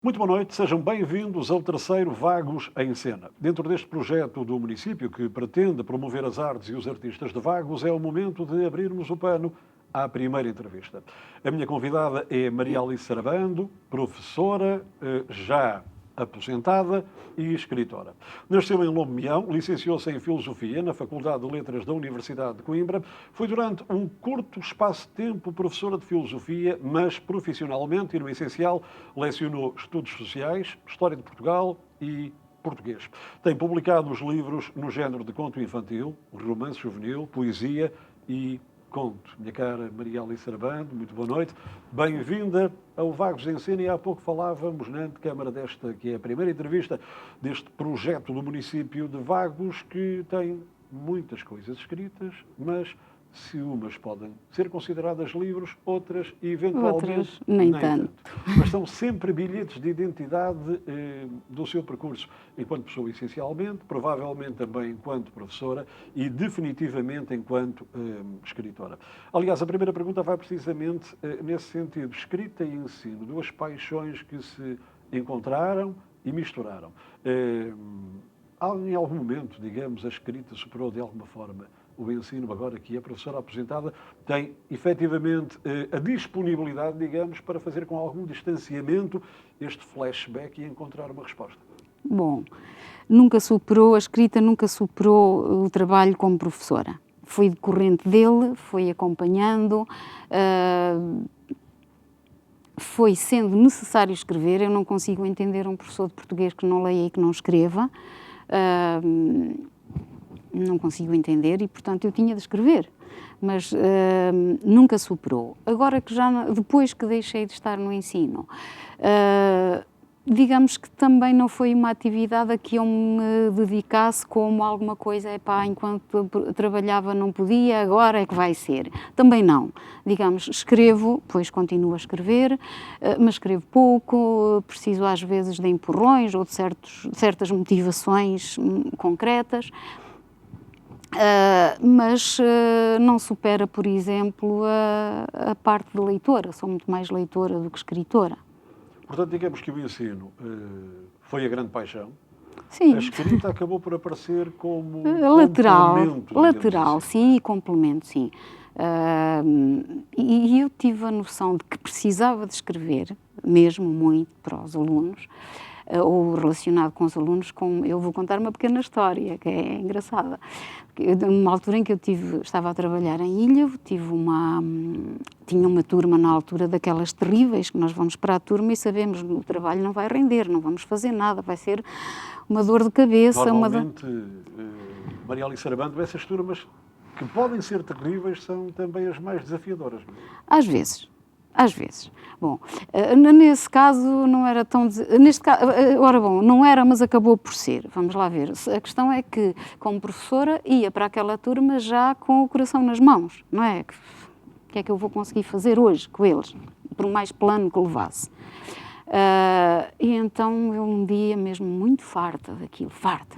Muito boa noite, sejam bem-vindos ao terceiro Vagos em Cena. Dentro deste projeto do município que pretende promover as artes e os artistas de Vagos, é o momento de abrirmos o pano à primeira entrevista. A minha convidada é Maria Alice Sarabando, professora, já aposentada e escritora. Nasceu em Lomeão, licenciou-se em Filosofia na Faculdade de Letras da Universidade de Coimbra. Foi durante um curto espaço de tempo professora de Filosofia, mas profissionalmente e no essencial lecionou Estudos Sociais, História de Portugal e Português. Tem publicado os livros no género de conto infantil, romance juvenil, poesia e conto. Minha cara Maria Alice Sarabando, muito boa noite. Bem-vinda ao Vagos em Cena. E há pouco falávamos na antecâmara desta, que é a primeira entrevista deste projeto do município de Vagos, que tem muitas coisas escritas, mas se umas podem ser consideradas livros, outras eventualmente nem tanto. Mas são sempre bilhetes de identidade do seu percurso, enquanto pessoa essencialmente, provavelmente também enquanto professora e definitivamente enquanto escritora. Aliás, a primeira pergunta vai precisamente nesse sentido. Escrita e ensino, duas paixões que se encontraram e misturaram. Em algum momento, digamos, a escrita superou de alguma forma o ensino, agora que a professora aposentada tem efetivamente a disponibilidade, digamos, para fazer com algum distanciamento este flashback e encontrar uma resposta? Bom, nunca superou, a escrita nunca superou o trabalho como professora. Foi decorrente dele, foi acompanhando, foi sendo necessário escrever. Eu não consigo entender um professor de português que não leia e que não escreva. Não consigo entender e, portanto, eu tinha de escrever, mas nunca superou. Agora que depois que deixei de estar no ensino, digamos que também não foi uma atividade a que eu me dedicasse como alguma coisa, enquanto trabalhava não podia, agora é que vai ser. Também não. Digamos, escrevo, pois continuo a escrever, mas escrevo pouco, preciso às vezes de empurrões ou de certas motivações concretas. Mas não supera, por exemplo, a parte de leitora. Sou muito mais leitora do que escritora. Portanto, digamos que o ensino foi a grande paixão. Sim. A escrita acabou por aparecer como lateral, assim. Sim, e complemento, sim. E eu tive a noção de que precisava de escrever, mesmo muito, para os alunos, ou relacionado com os alunos. Eu vou contar uma pequena história, que é engraçada. Numa altura em que estava a trabalhar em Ilha, tinha uma turma na altura daquelas terríveis, que nós vamos para a turma e sabemos que o trabalho não vai render, não vamos fazer nada, vai ser uma dor de cabeça. Normalmente, Maria Alice Sarabando, essas turmas que podem ser terríveis são também as mais desafiadoras. Não é? Às vezes. Bom, nesse caso não era tão... não era, mas acabou por ser. Vamos lá ver. A questão é que, como professora, ia para aquela turma já com o coração nas mãos, não é? O que é que eu vou conseguir fazer hoje com eles? Por mais plano que levasse. E então eu um dia mesmo muito farta daquilo, farta.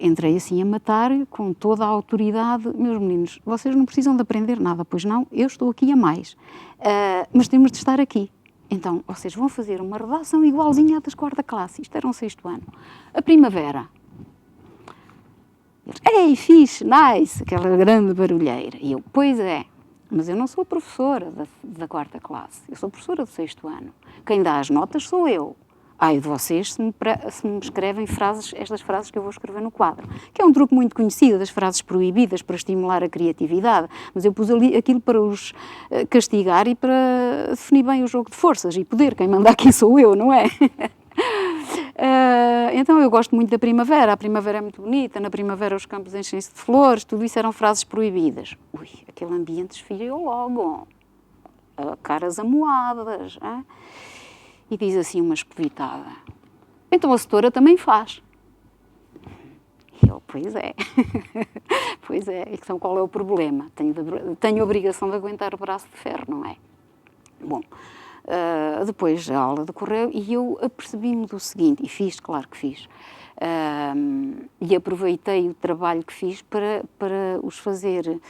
Entrei assim a matar, com toda a autoridade. Meus meninos, vocês não precisam de aprender nada, pois não, eu estou aqui a mais. Mas temos de estar aqui. Então, vocês vão fazer uma redação igualzinha à das quarta classe. Isto era um 6º ano. A primavera. Eles, ei, fixe, nice, aquela grande barulheira. E eu, pois é, mas eu não sou professora da quarta classe. Eu sou professora do 6º ano. Quem dá as notas sou eu. Ai de vocês se me escrevem estas frases que eu vou escrever no quadro. Que é um truque muito conhecido das frases proibidas para estimular a criatividade. Mas eu pus ali aquilo para os castigar e para definir bem o jogo de forças e poder. Quem manda aqui sou eu, não é? Então eu gosto muito da primavera. A primavera é muito bonita. Na primavera os campos enchem-se de flores. Tudo isso eram frases proibidas. Ui, aquele ambiente esfriou logo. Caras amoadas, hein? E diz assim uma espovitada, então a setora também faz. E eu, pois é, então qual é o problema? Tenho a obrigação de aguentar o braço de ferro, não é? Bom, depois a aula decorreu e eu apercebi-me do seguinte, e fiz, claro que fiz, E aproveitei o trabalho que fiz para os fazer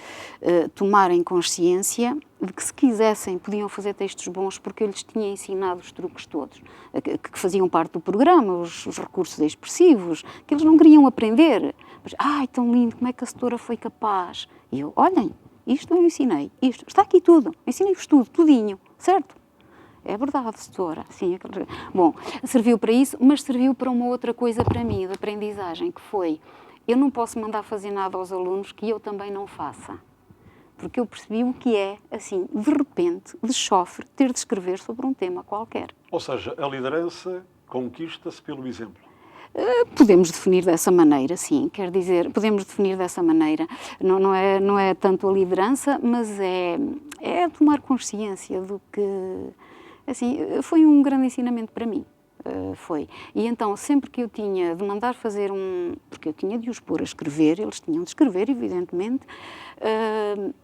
tomarem consciência de que, se quisessem, podiam fazer textos bons, porque eu lhes tinha ensinado os truques todos, que faziam parte do programa, os recursos expressivos, que eles não queriam aprender. Mas, ai, tão lindo, como é que a setora foi capaz? E eu, olhem, isto eu ensinei, isto, está aqui tudo, ensinei-vos tudo, tudinho, certo? É verdade, setora. Sim, bom, serviu para isso, mas serviu para uma outra coisa para mim, de aprendizagem, que foi, eu não posso mandar fazer nada aos alunos que eu também não faça. Porque eu percebi o que é, assim, de repente, de chofre, ter de escrever sobre um tema qualquer. Ou seja, a liderança conquista-se pelo exemplo. Podemos definir dessa maneira, sim. Quer dizer, podemos definir dessa maneira. Não é tanto a liderança, mas é tomar consciência do que... Assim, foi um grande ensinamento para mim. Foi. E então, sempre que eu tinha de mandar fazer porque eu tinha de os pôr a escrever, eles tinham de escrever, evidentemente,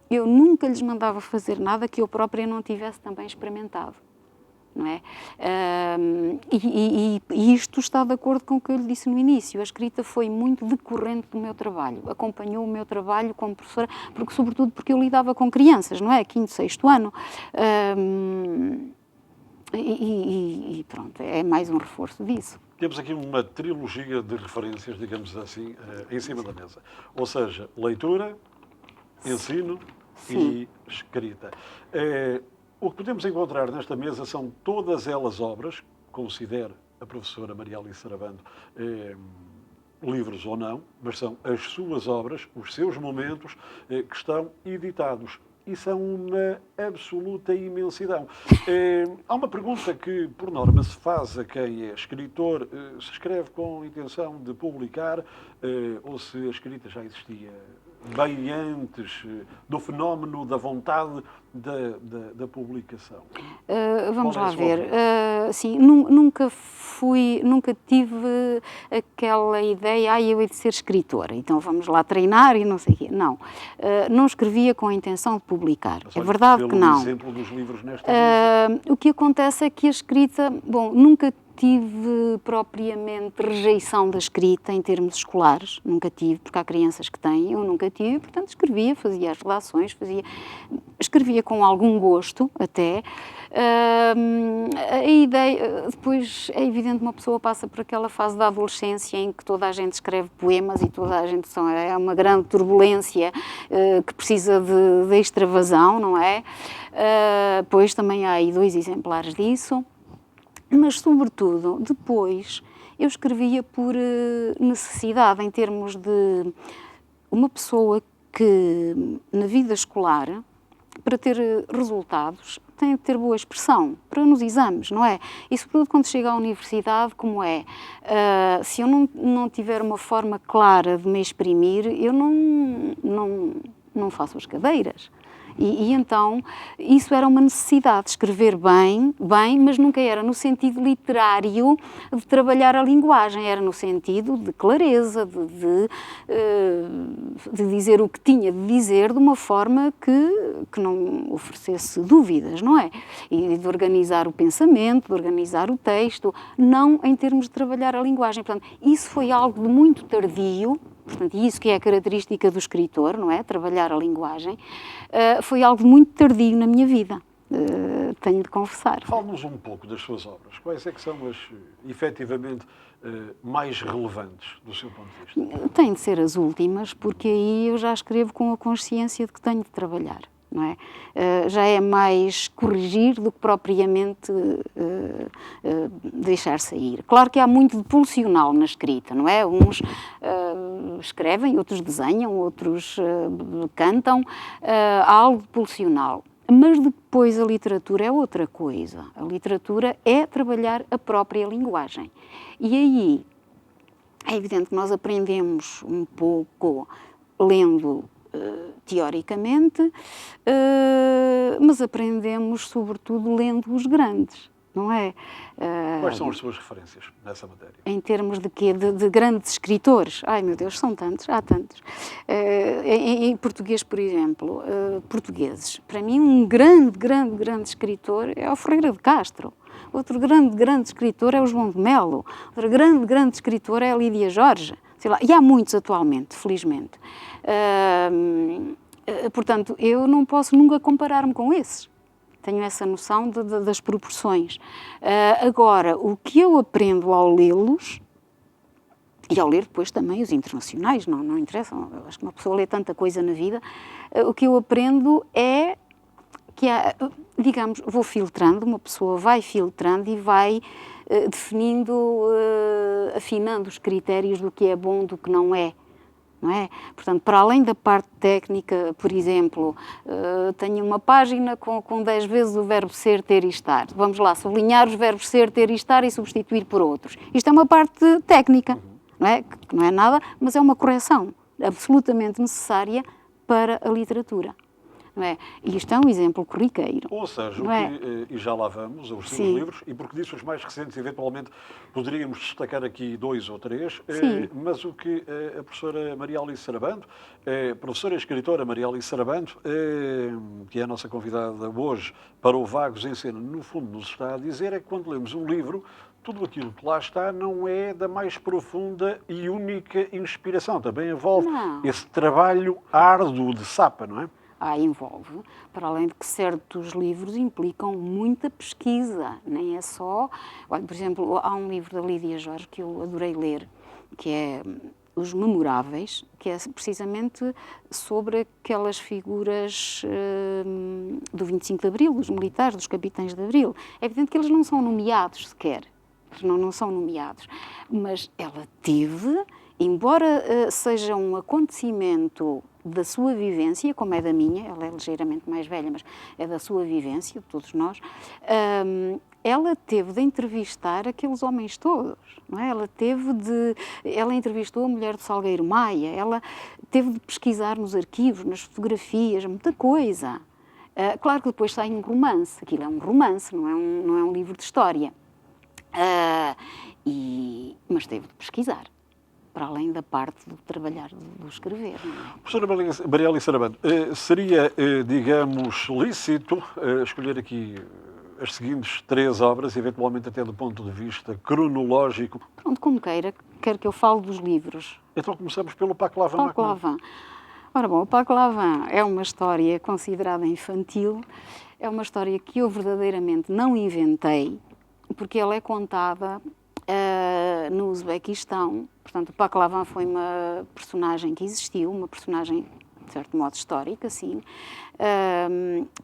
eu nunca lhes mandava fazer nada que eu própria não tivesse também experimentado. Não é? E isto está de acordo com o que eu lhe disse no início. A escrita foi muito decorrente do meu trabalho, acompanhou o meu trabalho como professora, sobretudo porque eu lidava com crianças, não é? 5º, 6º ano. E pronto, é mais um reforço disso. Temos aqui uma trilogia de referências, digamos assim, em cima da mesa. Ou seja, leitura, ensino e escrita. O que podemos encontrar nesta mesa são todas elas obras, considera a professora Maria Alice Sarabando, livros ou não, mas são as suas obras, os seus momentos, que estão editados. E são uma absoluta imensidão. Há uma pergunta que, por norma, se faz a quem é escritor: se escreve com intenção de publicar ou se a escrita já existia bem antes do fenómeno da vontade da publicação? Vamos lá ver. Sim, nunca tive aquela ideia, eu hei de ser escritora, então vamos lá treinar e não sei o quê. Não. Não escrevia com a intenção de publicar. Mas, é verdade que não. Exemplo dos livros nesta mesa. O que acontece é que a escrita, nunca tive propriamente rejeição da escrita em termos escolares, nunca tive, porque há crianças que têm, eu nunca tive, portanto escrevia, fazia as redações, escrevia com algum gosto até. A ideia, depois é evidente que uma pessoa passa por aquela fase da adolescência em que toda a gente escreve poemas e toda a gente é uma grande turbulência que precisa de extravasão, não é? Pois também há aí 2 exemplares disso. Mas, sobretudo, depois eu escrevia por necessidade, em termos de uma pessoa que, na vida escolar, para ter resultados, tem de ter boa expressão, para nos exames, não é? E, sobretudo, quando chega à universidade, como é? Se eu não tiver uma forma clara de me exprimir, eu não faço as cadeiras. E então, isso era uma necessidade, escrever bem, mas nunca era no sentido literário de trabalhar a linguagem, era no sentido de clareza, de dizer o que tinha de dizer de uma forma que não oferecesse dúvidas, não é? E de organizar o pensamento, de organizar o texto, não em termos de trabalhar a linguagem. Portanto, isso foi algo de muito tardio. Portanto, isso que é a característica do escritor, não é? Trabalhar a linguagem, foi algo muito tardio na minha vida, tenho de confessar. Fale-nos um pouco das suas obras. Quais é que são as, efetivamente, mais relevantes do seu ponto de vista? Tem de ser as últimas, porque aí eu já escrevo com a consciência de que tenho de trabalhar. Não é? Já é mais corrigir do que propriamente deixar sair. Claro que há muito de pulsional na escrita, não é? Uns escrevem, outros desenham, outros cantam, há algo de pulsional. Mas depois a literatura é outra coisa. A literatura é trabalhar a própria linguagem. E aí é evidente que nós aprendemos um pouco lendo teoricamente, mas aprendemos sobretudo lendo os grandes. não é? Quais são as suas referências nessa matéria? Em termos de quê? De grandes escritores? Ai, meu Deus, são tantos, há tantos. Em português, por exemplo, portugueses. Para mim, um grande escritor é o Ferreira de Castro. Outro grande escritor é o João de Melo. Outro grande escritor é a Lídia Jorge. Sei lá, e há muitos atualmente, felizmente. Portanto, eu não posso nunca comparar-me com esses. Tenho essa noção das proporções. Agora, o que eu aprendo ao lê-los, e ao ler depois também os internacionais, não interessa, eu acho que uma pessoa lê tanta coisa na vida, o que eu aprendo é que, digamos, vou filtrando, uma pessoa vai filtrando e vai definindo, afinando os critérios do que é bom, do que não é. Não é? Portanto, para além da parte técnica, por exemplo, tenho uma página com 10 vezes o verbo ser, ter e estar. Vamos lá, sublinhar os verbos ser, ter e estar e substituir por outros. Isto é uma parte técnica, não é? Que não é nada, mas é uma correção absolutamente necessária para a literatura. Não é? E isto é um exemplo corriqueiro. Ou seja, e já lá vamos, aos seus livros, e porque disse os mais recentes, eventualmente poderíamos destacar aqui 2 ou 3, mas o que a professora Maria Alice Sarabando, professora e escritora Maria Alice Sarabando, que é a nossa convidada hoje para o Vagos em Cena, no fundo nos está a dizer é que quando lemos um livro, tudo aquilo que lá está não é da mais profunda e única inspiração. Também envolve esse trabalho árduo de sapa, não é? Envolve, para além de que certos livros implicam muita pesquisa, nem é só... Olha, por exemplo, há um livro da Lídia Jorge que eu adorei ler, que é Os Memoráveis, que é precisamente sobre aquelas figuras do 25 de Abril, dos militares, dos capitães de Abril. É evidente que eles não são nomeados sequer, eles não são nomeados, mas ela teve, embora seja um acontecimento da sua vivência, como é da minha, ela é ligeiramente mais velha, mas é da sua vivência, de todos nós, ela teve de entrevistar aqueles homens todos, não é? Ela entrevistou a mulher do Salgueiro Maia, ela teve de pesquisar nos arquivos, nas fotografias, muita coisa. Claro que depois sai um romance, aquilo é um romance, não é um livro de história, mas teve de pesquisar, para além da parte do trabalhar, do escrever. Não é? Professora Maria Alice Sarabando, seria, digamos, lícito escolher aqui as seguintes 3 obras, eventualmente até do ponto de vista cronológico? Pronto, como quer que eu fale dos livros. Então começamos pelo Paclavan. Paclavan. Ora bom, o Paclavan é uma história considerada infantil, é uma história que eu verdadeiramente não inventei, porque ela é contada no Uzbequistão. Portanto, o Paclavan foi uma personagem que existiu, uma personagem, de certo modo, histórica, sim.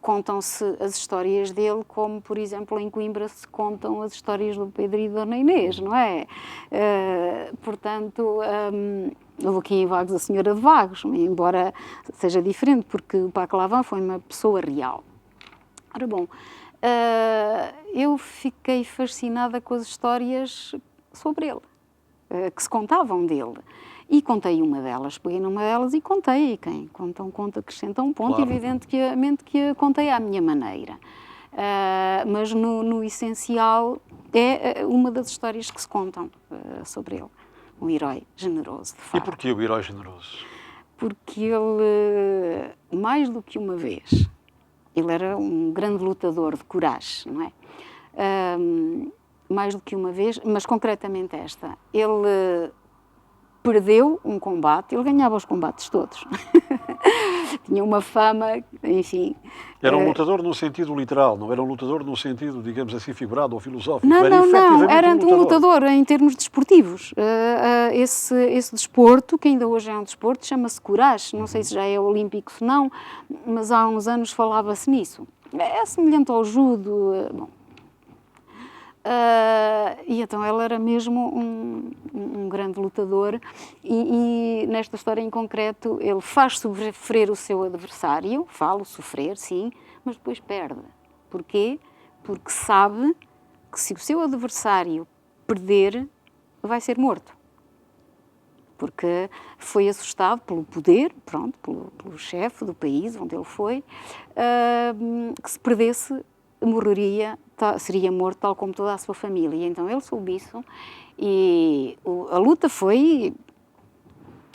Contam-se as histórias dele como, por exemplo, em Coimbra se contam as histórias do Pedro e da Dona Inês, não é? Portanto, houve aqui em Vagos a Senhora de Vagos, embora seja diferente, porque o Paclavan foi uma pessoa real. Ora bom, eu fiquei fascinada com as histórias sobre ele, que se contavam dele. E contei uma delas, peguei numa delas e contei. Quem conta um conto, acrescenta um ponto, claro. Evidentemente que a contei à minha maneira. Mas no essencial é uma das histórias que se contam sobre ele. Um herói generoso, de facto. E porquê o herói generoso? Porque ele, mais do que uma vez, ele era um grande lutador de coragem, não é? Mais do que uma vez, mas concretamente esta, ele perdeu um combate, ele ganhava os combates todos. Tinha uma fama, enfim... Era um lutador no sentido literal, não era um lutador no sentido, digamos assim, figurado ou filosófico. Não, era um lutador em termos desportivos. Esse desporto, que ainda hoje é um desporto, chama-se coragem. Não sei se já é olímpico, se não, mas há uns anos falava-se nisso. É semelhante ao judo, bom. E então ele era mesmo um grande lutador e nesta história em concreto ele faz sofrer o seu adversário, fala sofrer, sim, mas depois perde. Porquê? Porque sabe que se o seu adversário perder, vai ser morto. Porque foi assustado pelo poder, pronto, pelo chefe do país onde ele foi, que se perdesse morreria, seria morto tal como toda a sua família. Então ele soube isso e a luta foi,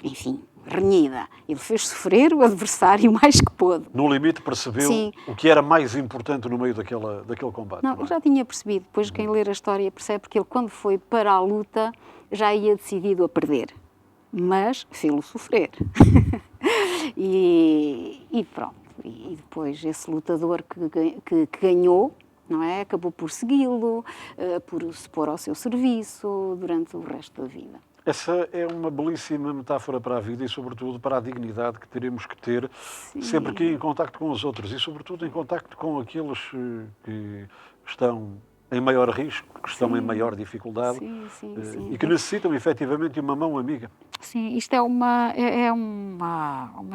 enfim, renhida. Ele fez sofrer o adversário mais que pôde. No limite percebeu Sim. o que era mais importante no meio daquele combate. Não, eu já tinha percebido. Depois quem ler a história percebe que ele, quando foi para a luta, já ia decidido a perder. Mas fê-lo sofrer. e pronto. E depois esse lutador que ganhou, não é? Acabou por segui-lo, por se pôr ao seu serviço durante o resto da vida. Essa é uma belíssima metáfora para a vida e, sobretudo, para a dignidade que teremos que ter sempre que em contacto com os outros e, sobretudo, em contacto com aqueles que estão em maior risco, que estão em maior dificuldade e que necessitam, efetivamente, de uma mão amiga. Sim, isto é uma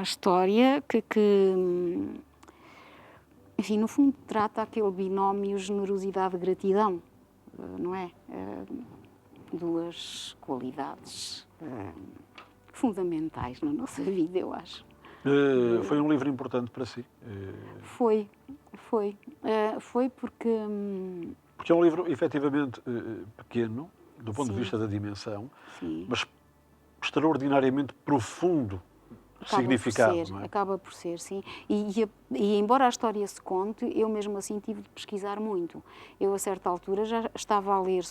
história que, enfim, no fundo, trata aquele binómio generosidade-gratidão, não é? Duas qualidades fundamentais na nossa vida, eu acho. Foi um livro importante para si? Foi porque... Porque é um livro, efetivamente, pequeno, do ponto de vista da dimensão, mas extraordinariamente profundo significado. Não é? Acaba por ser, sim. E embora a história se conte, eu mesmo assim tive de pesquisar muito. Eu, a certa altura, já estava a ler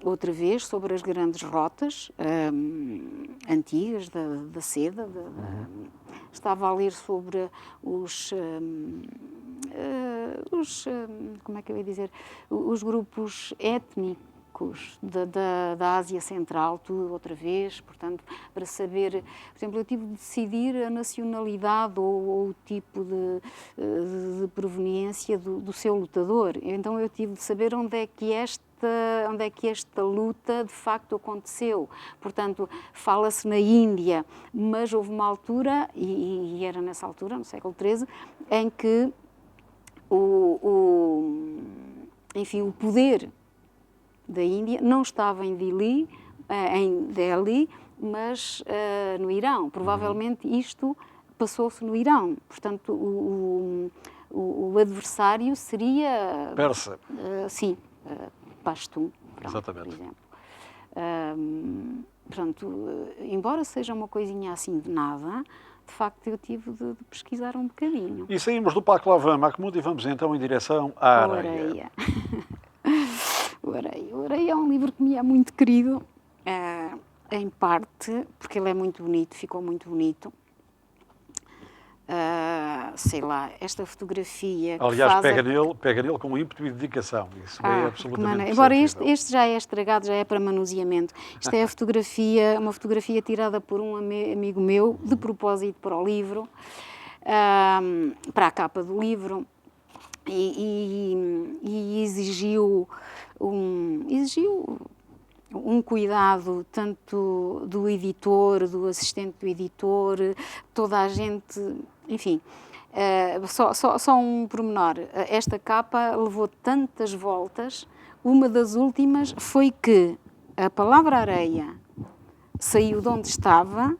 outra vez, sobre as grandes rotas antigas da seda. Estava a ler sobre como é que eu ia dizer? Os grupos étnicos da Ásia Central, tudo outra vez, portanto, para saber, por exemplo, eu tive de decidir a nacionalidade ou o tipo de proveniência do seu lutador. Então eu tive de saber onde é que esta luta de facto aconteceu. Portanto, fala-se na Índia, mas houve uma altura, e era nessa altura, no século XIII, em que enfim, o poder da Índia não estava em Delhi, mas no Irão. Provavelmente isto passou-se no Irão. Portanto, o adversário seria... Persa. Sim, Pashtun, exatamente. Por exemplo. Portanto, embora seja uma coisinha assim de nada, de facto eu tive de pesquisar um bocadinho. E saímos do Pahlavan Mahmud e vamos então em direção à Areia. O Areia é um livro que me é muito querido, em parte porque ele é muito bonito, ficou muito bonito. Sei lá, esta fotografia... Aliás, pega nele com ímpeto e dedicação. Isso é absolutamente perceptível. Embora este já é estragado, já é para manuseamento. Isto é uma fotografia tirada por um amigo meu, de propósito para o livro, para a capa do livro, e exigiu um cuidado tanto do editor, do assistente do editor, toda a gente, enfim. Só um pormenor. Esta capa levou tantas voltas. Uma das últimas foi que a palavra areia saiu de onde estava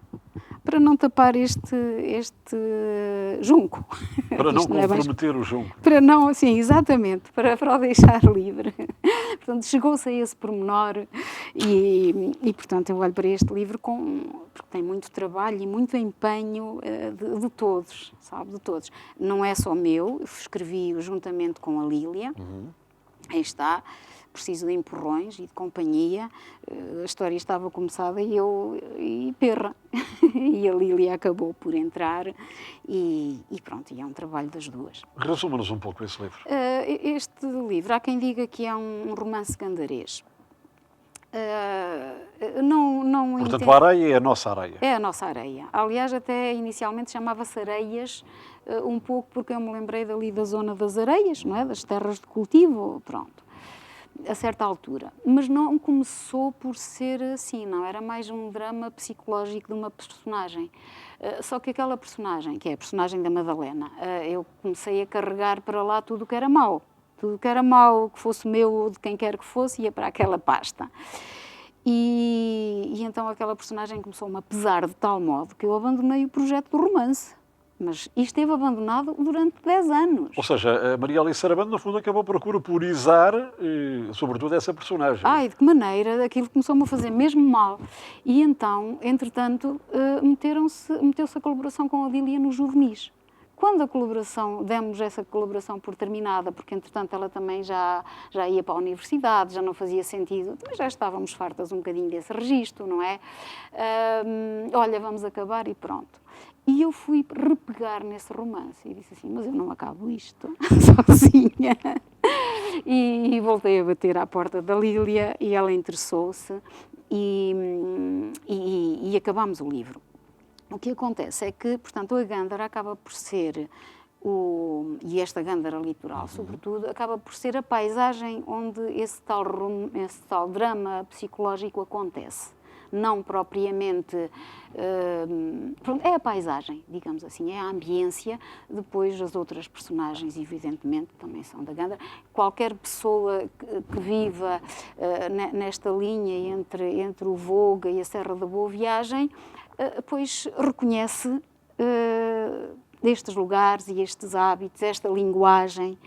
para não tapar este junco. Para não comprometer o junco. Para não, sim, exatamente, para o deixar livre. Portanto, chegou-se a esse pormenor e, portanto, eu olho para este livro porque tem muito trabalho e muito empenho de todos, sabe, de todos. Não é só meu, eu escrevi-o juntamente com a Lília, aí está. Preciso de empurrões e de companhia. A história estava começada e perra. E a Lília acabou por entrar e pronto, e é um trabalho das duas. Resuma-nos um pouco esse livro. Este livro, há quem diga que é um romance gandarês. Portanto, a areia é a nossa areia. É a nossa areia. Aliás, até inicialmente chamava-se Areias, um pouco porque eu me lembrei dali da zona das areias, não é? Das terras de cultivo, pronto. A certa altura, mas não começou por ser assim, não, era mais um drama psicológico de uma personagem, só que aquela personagem, que é a personagem da Madalena, eu comecei a carregar para lá tudo o que era mau, que fosse meu ou de quem quer que fosse, ia para aquela pasta. E então aquela personagem começou-me a pesar de tal modo que eu abandonei o projeto do romance. Mas isto esteve abandonado durante 10 anos. Ou seja, a Maria Alice Sarabando, no fundo, acabou por corporizar, sobretudo, essa personagem. Ai, de que maneira? Aquilo começou-me a fazer mesmo mal. E então, entretanto, meteu-se a colaboração com a Lília no Juvenis. Quando a colaboração, demos essa colaboração por terminada, porque entretanto ela também já ia para a universidade, já não fazia sentido, também já estávamos fartas um bocadinho desse registro, não é? Olha, vamos acabar e pronto. E eu fui repegar nesse romance e disse assim, mas eu não acabo isto sozinha. E voltei a bater à porta da Lília e ela interessou-se e acabámos o livro. O que acontece é que, portanto, a Gândara acaba por ser, e esta Gândara litoral, sobretudo, acaba por ser a paisagem onde esse tal drama psicológico acontece. Não propriamente, é a paisagem, digamos assim, é a ambiência. Depois as outras personagens, evidentemente, também são da Gândara. Qualquer pessoa que viva nesta linha entre o Voga e a Serra da Boa Viagem, pois reconhece estes lugares e estes hábitos, esta linguagem,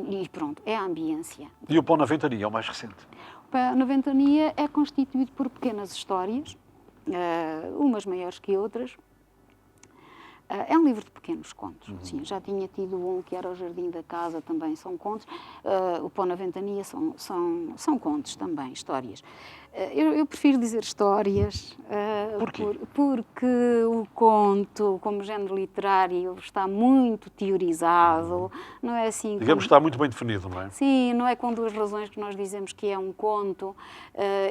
e pronto, é a ambiência. E o Pão na Ventania é o mais recente? O Pão na Ventania é constituído por pequenas histórias, umas maiores que outras. É um livro de pequenos contos. Sim, já tinha tido um que era O Jardim da Casa, também são contos. O Pão na Ventania são contos também, histórias. Eu prefiro dizer histórias. Porquê? Porque o conto, como género literário, está muito teorizado. Não é assim. Digamos que está muito bem definido, não é? Sim, não é com duas razões que nós dizemos que é um conto.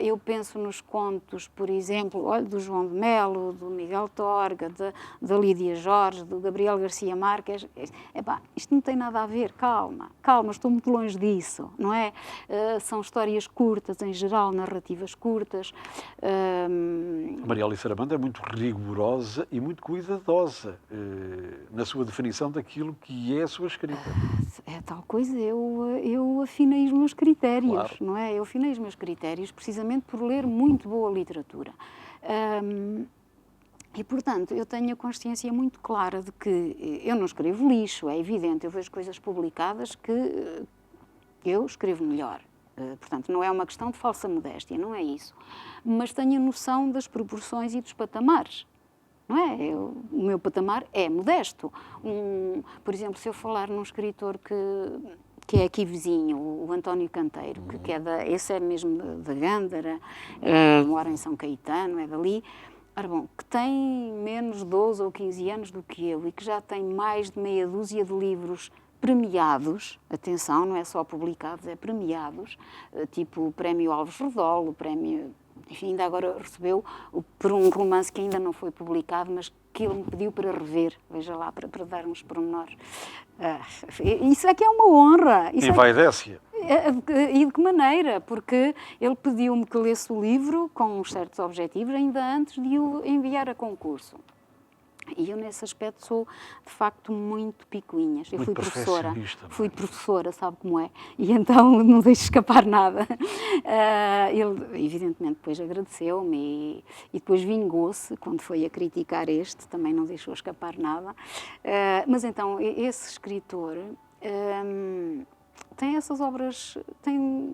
Eu penso nos contos, por exemplo, olha, do João de Melo, do Miguel Torga, da Lídia Jorge, do Gabriel Garcia Marques. Epá, isto não tem nada a ver, calma, estou muito longe disso, não é? São histórias curtas, em geral, narrativas curtas. A Maria Alice Sarabando é muito rigorosa e muito cuidadosa na sua definição daquilo que é a sua escrita. É tal coisa, eu afinei os meus critérios, Claro. não é? Eu afinei os meus critérios precisamente por ler muito boa literatura. E, portanto, eu tenho a consciência muito clara de que eu não escrevo lixo, é evidente. Eu vejo coisas publicadas que eu escrevo melhor. Portanto, não é uma questão de falsa modéstia, não é isso. Mas tenho a noção das proporções e dos patamares. Não é? O meu patamar é modesto. Por exemplo, se eu falar num escritor que é aqui vizinho, o António Canteiro, esse é mesmo da Gândara, mora em São Caetano, é dali. Ora bom, que tem menos 12 ou 15 anos do que eu e que já tem mais de meia dúzia de livros premiados, atenção, não é só publicados, é premiados, tipo o Prémio Alves Redol, o Prémio, enfim, ainda agora recebeu por um romance que ainda não foi publicado, mas que ele me pediu para rever, veja lá, para dar uns pormenores. Isso é que é uma honra. E vai Décia. E de que maneira? Porque ele pediu-me que lesse o livro com uns certos objetivos ainda antes de o enviar a concurso. E eu, nesse aspecto, sou, de facto, muito picuinhas. Eu Muito fui professora, sabe como é? E então não deixo escapar nada. Ele, evidentemente, depois agradeceu-me e depois vingou-se, quando foi a criticar este, também não deixou escapar nada. Mas então, esse escritor tem essas obras, tem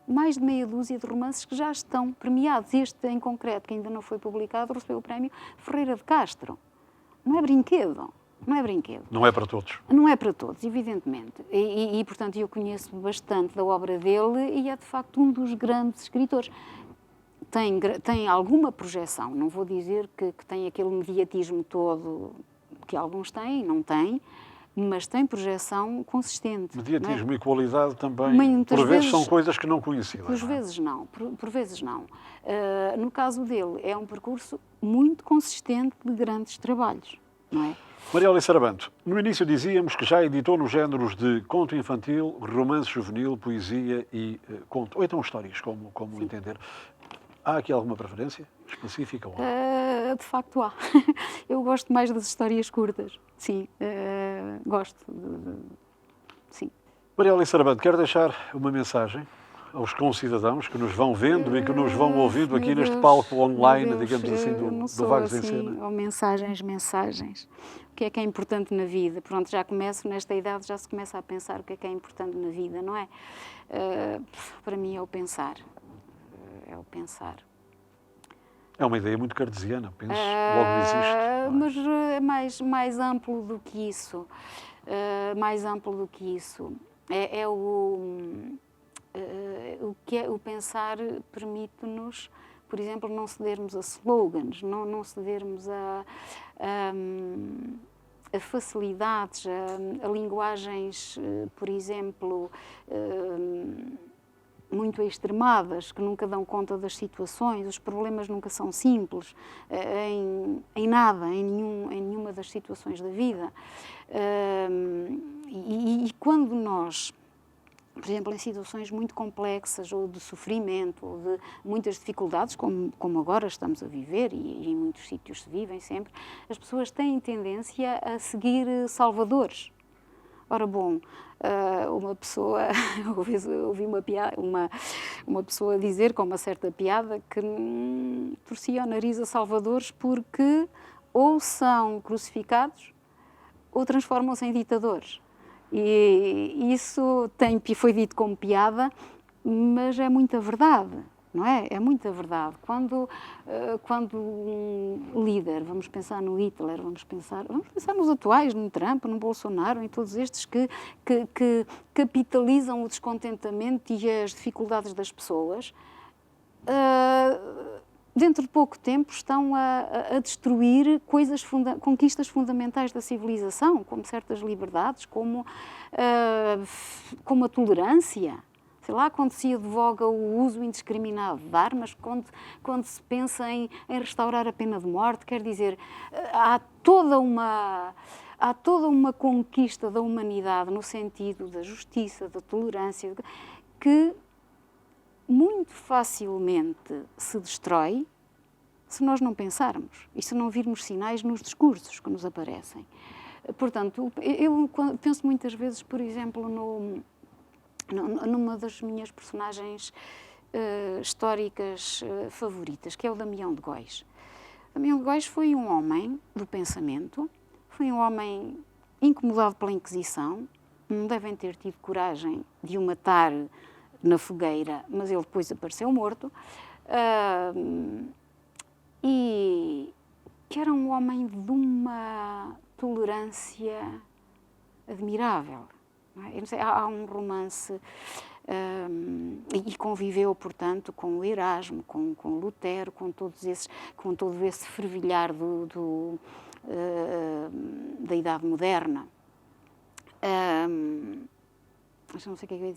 mais de meia dúzia de romances que já estão premiados. Este, em concreto, que ainda não foi publicado, recebeu o prémio Ferreira de Castro. Não é brinquedo, não é brinquedo. Não é para todos. Não é para todos, evidentemente. Portanto, eu conheço bastante da obra dele e é, de facto, um dos grandes escritores. Tem alguma projeção, não vou dizer que tem aquele mediatismo todo que alguns têm, não têm, mas tem projeção consistente. Mediatismo e qualidade também, por vezes, são coisas que não conhecidas. Por vezes não, por vezes não. No caso dele, é um percurso muito consistente de grandes trabalhos, não é? Maria Alice Sarabando, no início dizíamos que já editou nos géneros de conto infantil, romance juvenil, poesia e conto, ou então histórias, como entender. Há aqui alguma preferência específica? De facto há. Eu gosto mais das histórias curtas, sim, gosto, sim. Maria Alice Sarabando, quero deixar uma mensagem aos concidadãos que nos vão vendo e que nos vão ouvindo aqui Meu neste Deus, palco online, meu Deus, digamos assim, eu não do sou Vagos em assim, Cena? ou mensagens. O que é importante na vida? Pronto, já começo nesta idade, já se começa a pensar o que é importante na vida, não é? Para mim é o pensar. É o pensar. É uma ideia muito cartesiana, penso, logo existe. Mas é mais amplo do que isso. Mais amplo do que isso. O pensar permite-nos, por exemplo, não cedermos a slogans, não cedermos a facilidades, a linguagens, por exemplo, muito extremadas, que nunca dão conta das situações. Os problemas nunca são simples, em nada, em nenhuma das situações da vida. E quando nós, por exemplo, em situações muito complexas, ou de sofrimento, ou de muitas dificuldades, como agora estamos a viver, e em muitos sítios se vivem sempre, as pessoas têm tendência a seguir salvadores. Ora bom, uma pessoa, ouvi uma pessoa dizer com uma certa piada que torcia o nariz a salvadores porque ou são crucificados ou transformam-se em ditadores. E isso foi dito como piada, mas é muita verdade, não é? É muita verdade. Quando um líder, vamos pensar no Hitler, vamos pensar nos atuais, no Trump, no Bolsonaro, em todos estes que capitalizam o descontentamento e as dificuldades das pessoas, dentro de pouco tempo estão a destruir conquistas fundamentais da civilização, como certas liberdades, como a tolerância. Sei lá, quando se advoga o uso indiscriminado de armas, quando se pensa em restaurar a pena de morte, quer dizer, há toda uma conquista da humanidade no sentido da justiça, da tolerância, que muito facilmente se destrói se nós não pensarmos e se não virmos sinais nos discursos que nos aparecem. Portanto, eu penso muitas vezes, por exemplo, numa das minhas personagens históricas favoritas, que é o Damião de Góis. Damião de Góis foi um homem do pensamento, foi um homem incomodado pela Inquisição, não devem ter tido coragem de o matar na fogueira, mas ele depois apareceu morto, e que era um homem de uma tolerância admirável. Não é? Eu não sei, há um romance, e conviveu, portanto, com o Erasmo, com Lutero, com todo esse fervilhar da Idade Moderna. Mas não sei o que é que eu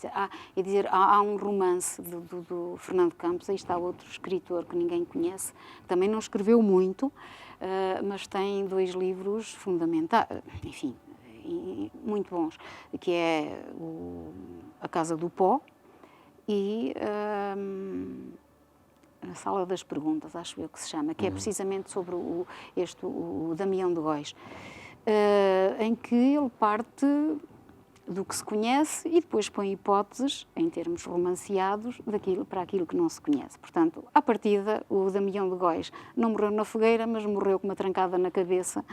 ia dizer. Há um romance do Fernando Campos, aí está outro escritor que ninguém conhece, que também não escreveu muito, mas tem 2 livros fundamentais, enfim, muito bons, que é A Casa do Pó e A Sala das Perguntas, acho eu que se chama, que é precisamente sobre o Damião de Góis, em que ele parte do que se conhece e depois põe hipóteses, em termos romanceados, para aquilo que não se conhece. Portanto, à partida, o Damião de Góis não morreu na fogueira, mas morreu com uma trancada na cabeça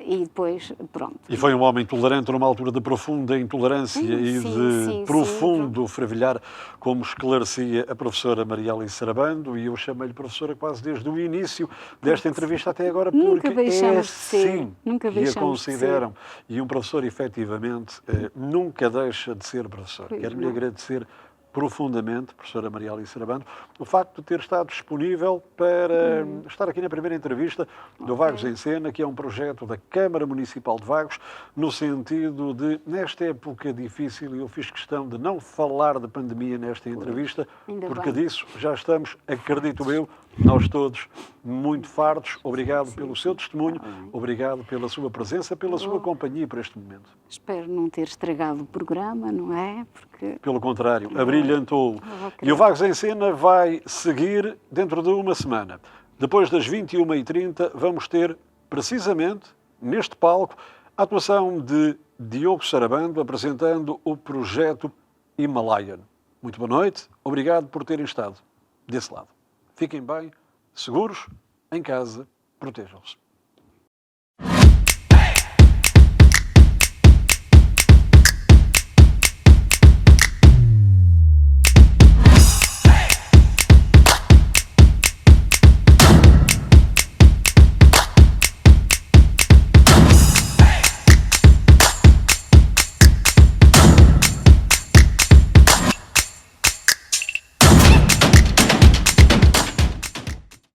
e depois, pronto. E foi um homem tolerante numa altura de profunda intolerância de profundo fervilhar, como esclarecia a professora Maria Alice Sarabando, e eu chamei-lhe professora quase desde o início desta entrevista até agora, porque é assim que a consideram. E um professor, efetivamente, nunca deixa de ser professor. Quero-lhe agradecer profundamente, professora Maria Alice Sarabando, o facto de ter estado disponível para estar aqui na primeira entrevista do Vagos em Cena, que é um projeto da Câmara Municipal de Vagos, no sentido de, nesta época difícil, eu fiz questão de não falar de pandemia nesta entrevista, porque disso já estamos, acredito eu, nós todos muito fartos. Obrigado pelo seu testemunho, obrigado pela sua presença, pela sua companhia por este momento. Espero não ter estragado o programa, não é? Porque... Pelo contrário, abrilhantou. E o Vagos em Cena vai seguir dentro de uma semana. Depois das 21h30 vamos ter, precisamente, neste palco, a atuação de Diogo Sarabando apresentando o projeto Himalayan. Muito boa noite, obrigado por terem estado desse lado. Fiquem bem, seguros, em casa, protejam-se.